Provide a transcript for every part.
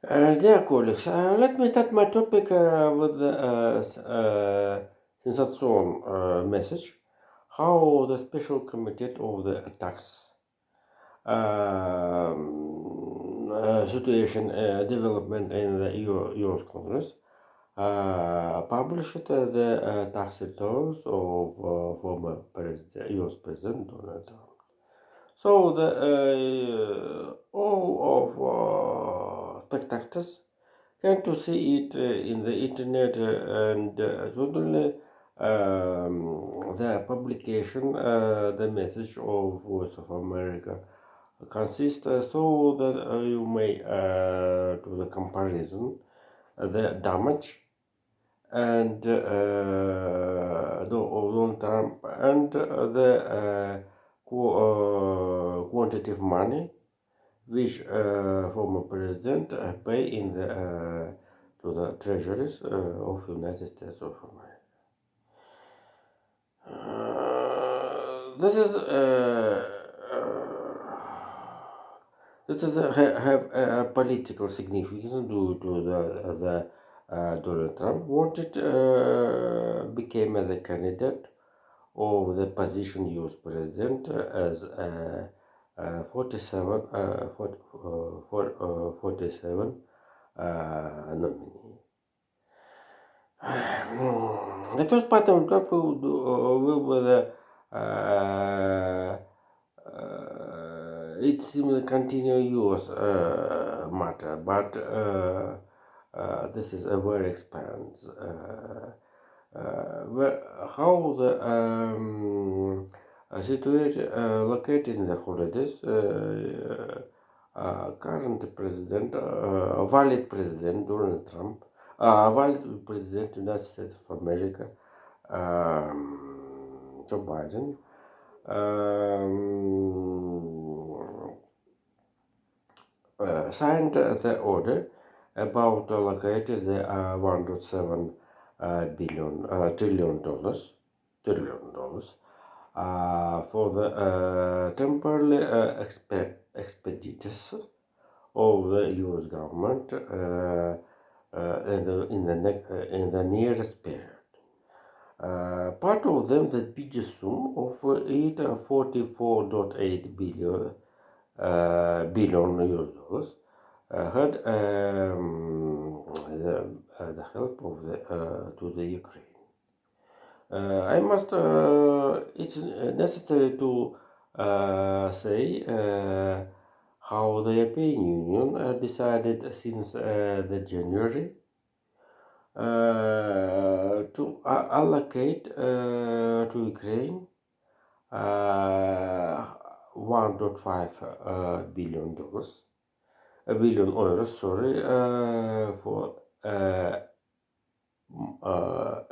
Dear colleagues, let me start my topic with the sensation message. How the Special Committee of the Tax situation development in the US Congress published the tax returns of former US President Donald Trump. So the all of spectators can to see it in the internet and suddenly the publication, the message of Voice of America consists so that you may do the comparison, the damage and the long term and the quantitative money which former president pay in the to the treasuries of United States of America. This is this is have a political significance due to the Donald Trump wanted became the candidate of the position US president as a 47 47 nominee. The first part of the talk will be the it seems continuous matter, but this is a very expansive. How the situation located in the holidays, current president, valid president Donald Trump, valid president United States of America, Joe Biden, signed the order about allocated the 1.7 trillion dollars for the temporary expenditures of the U.S. government in the nearest period. Part of them, the biggest sum of 844.8 billion US dollars, had the help of to the Ukraine. I must. It's necessary to say how the European Union decided since the January to allocate to Ukraine 1.5 billion dollars, a billion euros, sorry, for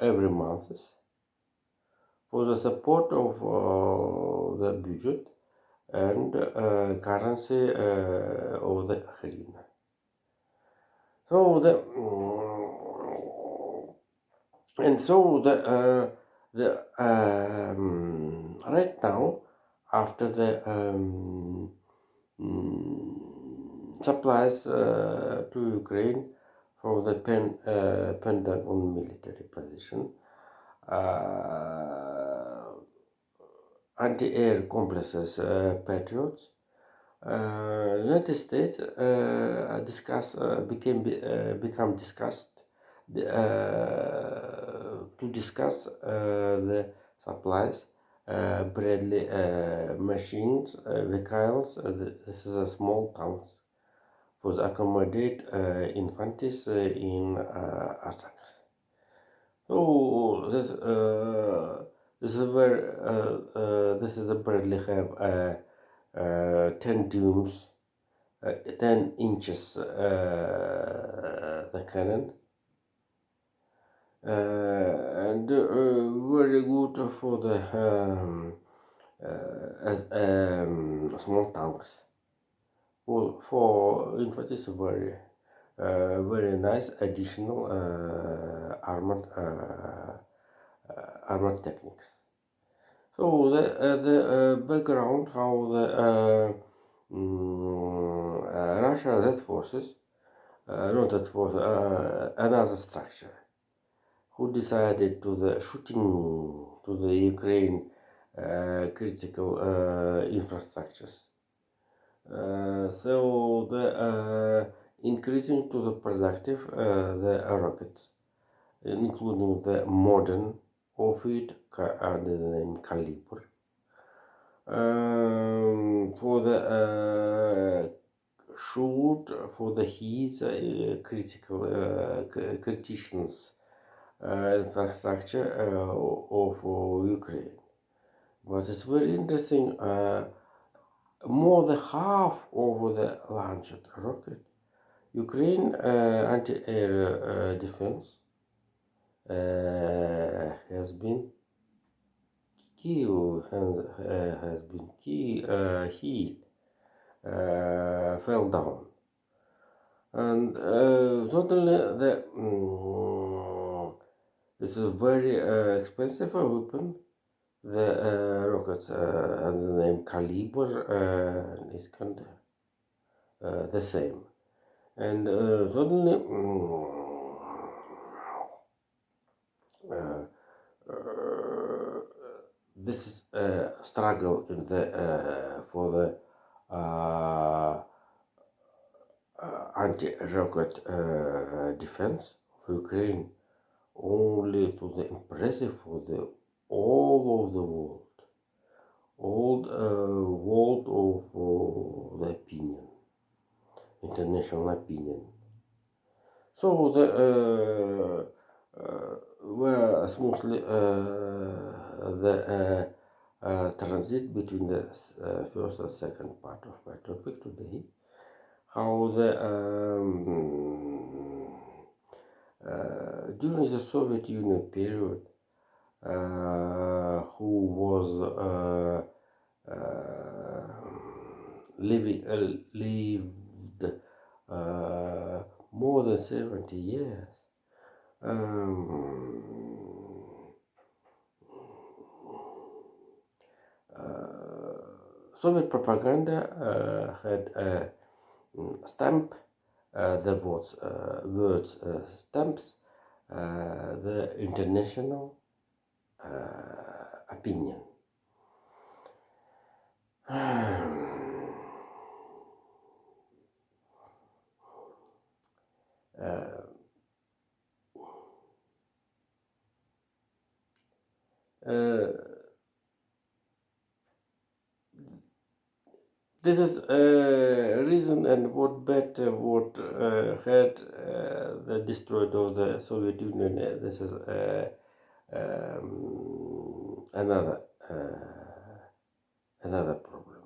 every month for the support of the budget and currency of the hryvnia. So the and so the right now after the supplies to Ukraine from the Pentagon military position, anti-air complexes Patriots. United States become discussed to discuss the supplies, Bradley machines, vehicles. This is a small towns for the accommodate infancies in attacks. So this is where this is a Bradley have 10 dooms, 10 inches the cannon, and very good for the as small tanks. For infantry, it's very nice additional armored techniques. So the background how the Russian Red Forces no, that was another structure who decided to the shooting to the Ukraine critical infrastructures. So the increasing to the productive the rockets, including the modern of it under the name Caliber. For the shoot for the heat critical criticians infrastructure of Ukraine. But it's very interesting. More than half of the launched rocket, Ukraine anti-air defense has been killed, has been hit, fell down, and totally the this is very expensive weapon. The rockets under the name Caliber is kind of the same, and suddenly this is a struggle in the for the anti-rocket defense of Ukraine only to the impressive for the all of the world of the opinion, international opinion. So the were smoothly the transit between the first and second part of my topic today. How the during the Soviet Union period, who was lived more than 70 years. Soviet propaganda had a stamp the words stamps the international opinion. This is a reason, and what better what had the destroyed of the Soviet Union. This is another problem.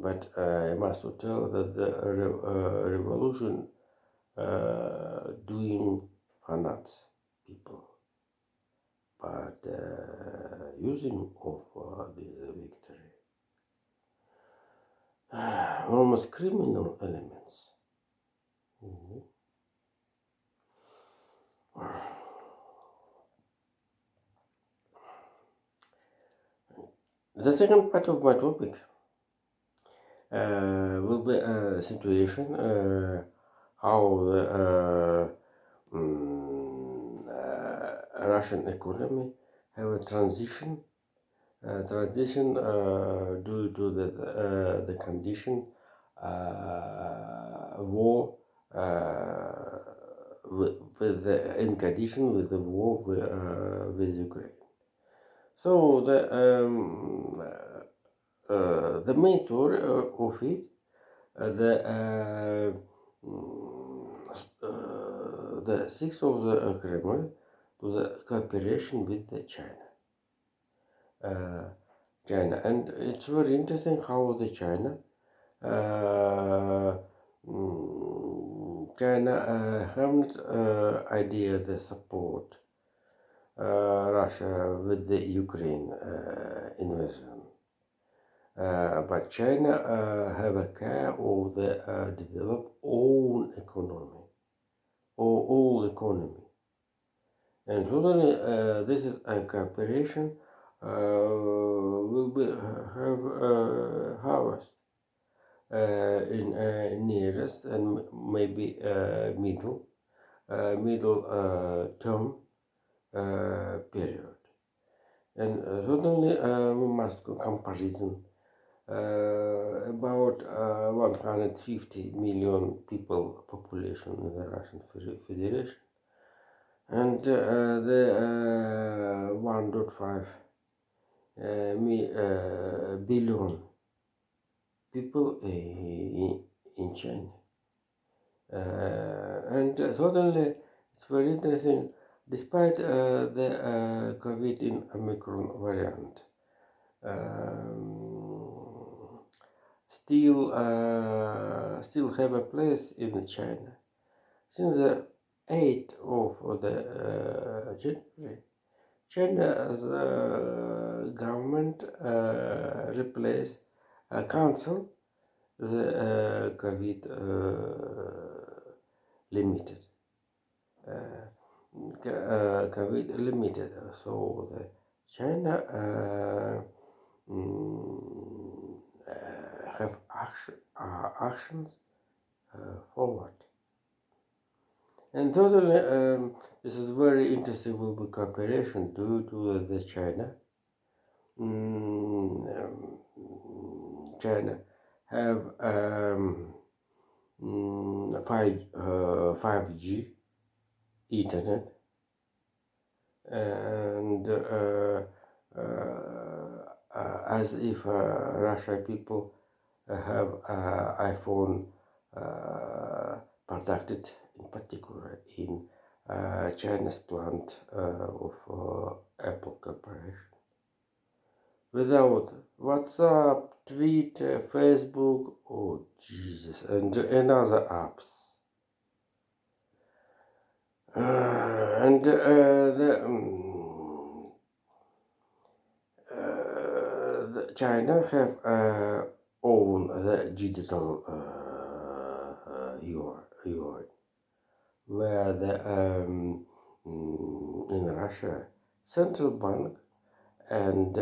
But I must tell that the revolution doing fanats people, but using of this victory. Almost criminal elements. The second part of my topic will be a situation how the Russian economy have a transition due to the condition war with the in condition with the war with Ukraine. So the main story of it, the sixth of the Kremlin to the cooperation with the China. China, and it's very interesting how the China haven't idea the support Russia with the Ukraine invasion. But China have a care of the develop own economy, or all economy, and suddenly this is a cooperation will be have harvest in nearest and maybe middle term period. And certainly we must do comparison about 150 million people population in the Russian Federation and the 1.5 billion people in China. And certainly it's very interesting, despite the COVID in Omicron variant, still have a place in China. Since the 8th of the January, China's government replaced cancel the COVID limited. COVID limited. So the China have actions forward. And totally, this is very interesting will be cooperation due to the China. China have 5G internet and as if Russia people have iPhone protected in particular in China's plant of Apple Corporation. Without WhatsApp, Twitter, Facebook, oh Jesus, and other apps. The China have own the digital yuan, where the in Russia central bank and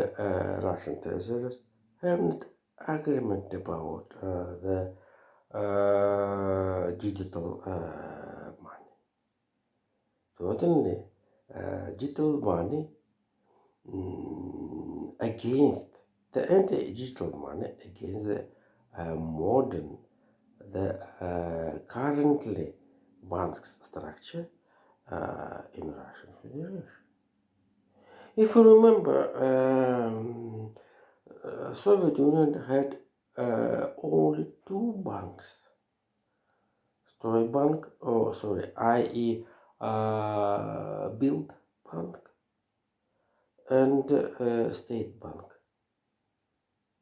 Russian treasuries have an agreement about the digital money. Certainly, digital money against the anti-digital money against the modern, the currently bank structure in Russian Federation. If you remember, Soviet Union had only two banks, Stroybank, i.e. Build Bank and State Bank,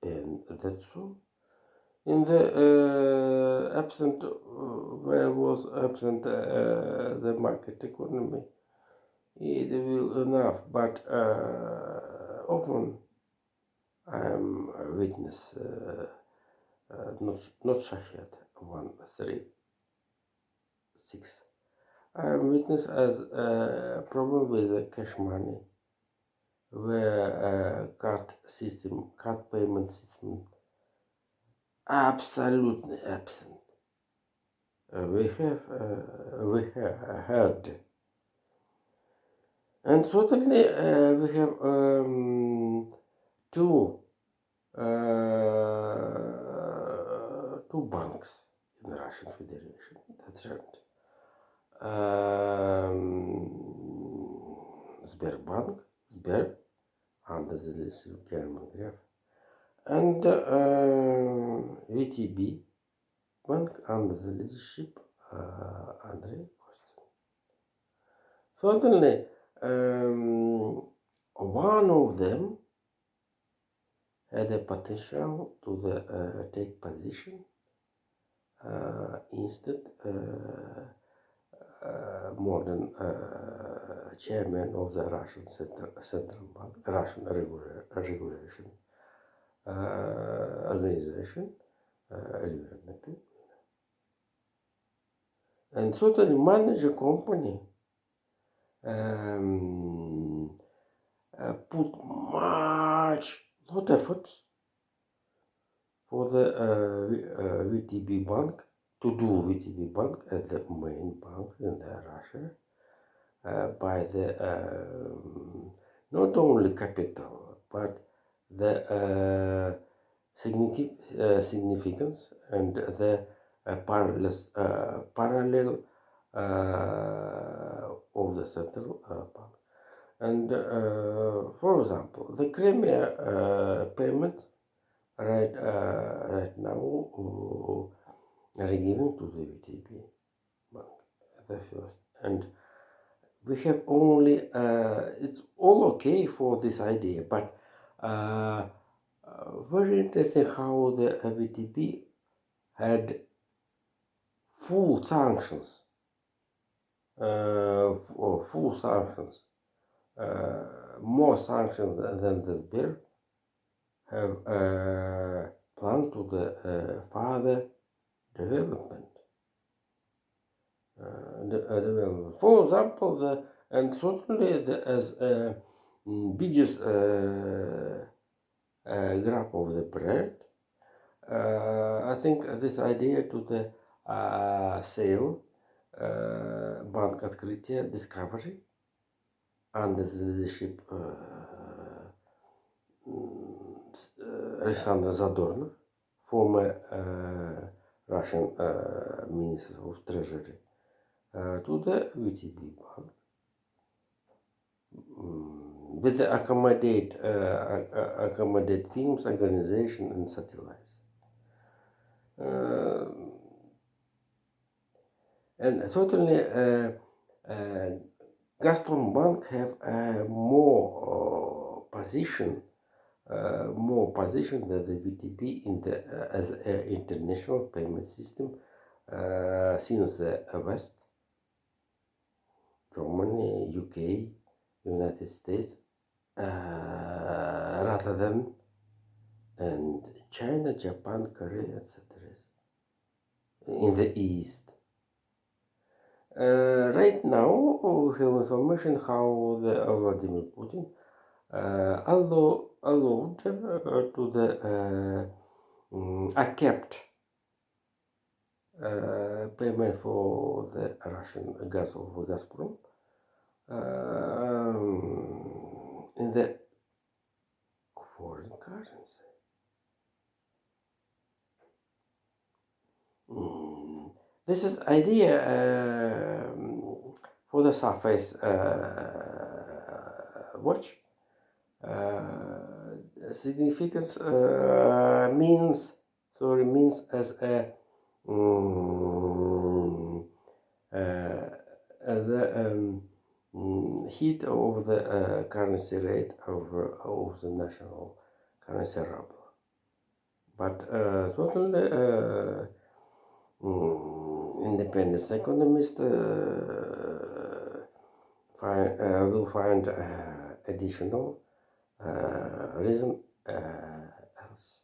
and that's all. In the where was absent the market economy, it will enough, but often I'm a witness, not Shahed 136. I'm witness as a problem with the cash money, where card payment system, absolutely absent. We have heard, and certainly we have two banks in the Russian Federation. That's right. Sberbank, Sber, under the list of German Gref, and VTB Bank under the leadership Andrei Kostin. Certainly, one of them had a potential to take position instead modern chairman of the Russian Central Bank, Russian regulation organization, and certainly manage a company put lot efforts for the VTB Bank to do VTB Bank as the main bank in Russia by the not only capital but the significance and the parallel of the central bank. And for example, the Crimea payment right now are given to the VTB bank, the first, and we have only it's all okay for this idea, but very interesting how the VTB had full sanctions, or full sanctions, more sanctions than the Sber have planned to the further development. Development. For example, and certainly as biggest graph of the bread, I think this idea to the sale Bank Открытие Discovery under the leadership Alexander Zadornov, former Russian Minister of Treasury, to the VTB Bank with the accommodate teams, organization, and satellites. And certainly, Gazprom Bank have more position than the VTB in the as an international payment system since the West, Germany, UK, United States, rather than and China, Japan, Korea, etc. in the East. Right now, we have information how the Vladimir Putin allowed to the kept payment for the Russian gas of Gazprom in the foreign currency. This is idea for the Surface watch. Significance means as a the heat of the currency rate of the national currency ruble. But certainly independent economists will find additional reason else.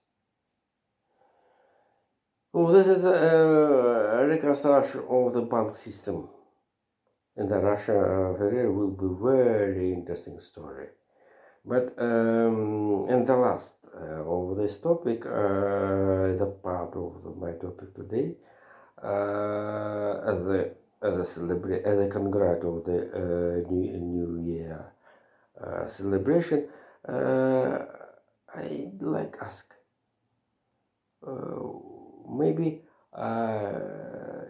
Oh, this is a reconstruction of the bank system in the Russia will be very interesting story. But and the last of this topic, the part of my topic today, as a celebrity, as a congrat of the New Year celebration, I'd like ask maybe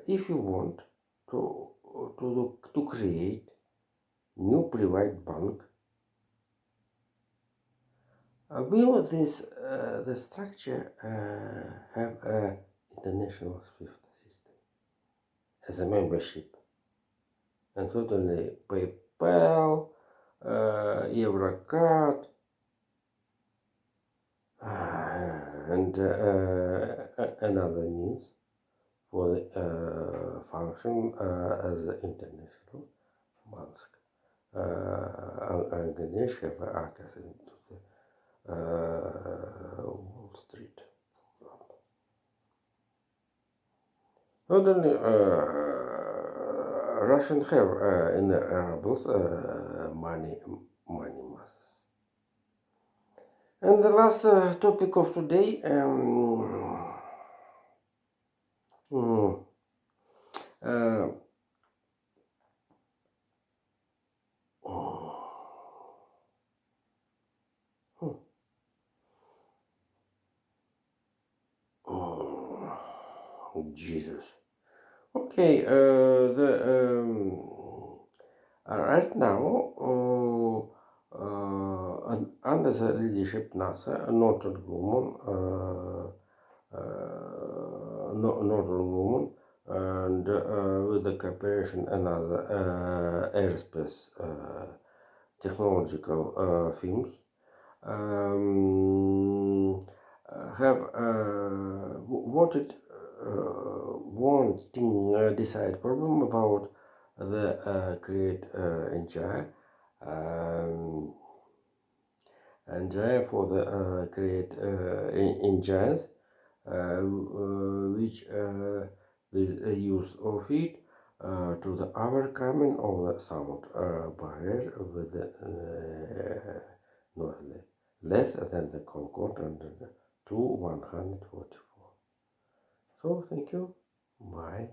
if you want to create new private bank, will this the structure have a international SWIFT system as a membership, and certainly PayPal, Eurocard, and another means for the function as an international bank. Organization have access into the Wall Street. Not only Russian have in the rubles money masses. And the last topic of today, mm, uh, Jesus. Okay, right now, under the leadership NASA, a notable woman, notable woman, and with the cooperation another aerospace technological firms um, have wanting decide problem about the create engine um, and therefore the create engines which with the use of it to the overcoming of the sound barrier with the noise less than the Concorde and the 144. So thank you. Bye.